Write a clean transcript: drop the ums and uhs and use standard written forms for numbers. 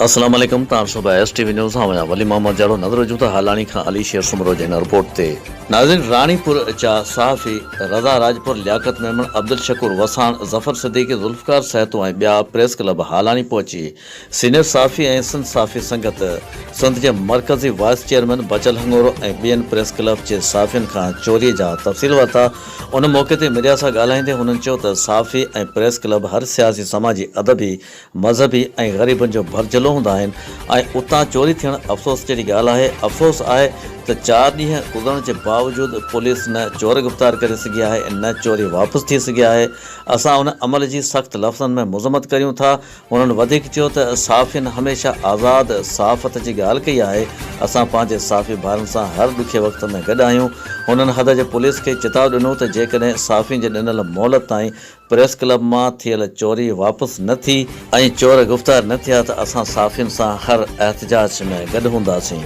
अस्सलाम वालेकुम तारसोबा STV news हां वली मोहम्मद जड़ो नजर जो हालानी खां अली शेर सुमरो जन रिपोर्ट ते नाज़रीन रानीपुर जा सहाफ़ी रज़ा राजपुर लियाकत मेमन अब्दुल शकूर वसान जफर सिद्दीकी जुल्फकार सैतु ऐं ॿिया प्रेस क्लब हालानी पहुची सीनियर सहाफ़ी ऐं सिंध सहाफ़ी संगत सिंध जे मरकज़ी वाइस चेयरमैन बचल हंगोरो ऐं ॿियनि प्रेस क्लब जे सहाफ़ियुनि खां चोरी जा तफ़सील वरिता। उन मौक़े ते मीडिया सां ॻाल्हाईंदे हुननि चयो त सहाफ़ी ऐं प्रेस क्लब हर सियासी समाजी अदबी मज़हबी ऐं ग़रीबनि जो भरजलो हूंदा आहिनि ऐं उतां चोरी थियणु अफ़सोस जहिड़ी ॻाल्हि आहे। अफ़सोस आहे त 4 ॾींहं गुज़रण जे बावजूदि पुलिस न चोर गिरफ़्तार करे सघी आहे न चोरी वापसि थी सघी आहे। असां उन अमल जी सख़्तु लफ़्ज़नि में मुज़म्मत करियूं था। उन्हनि वधीक चयो त सहाफ़ियुनि हमेशह आज़ादु सहाफ़त जी ॻाल्हि कई आहे। असां पंहिंजे सहाफ़ी भाउरनि सां हर ॾुखे वक़्त में गॾु आहियूं। हुननि हद जे पुलिस खे चिताव ॾिनो त जेकॾहिं सहाफ़ियुनि जे ॾिनल मोहलत ताईं प्रेस क्लब मां थियल चोरी वापसि न थी ऐं चोर गिरफ़्तार न थिया त असां सहाफ़ियुनि सां हर एहतिजाज में गॾु हूंदासीं।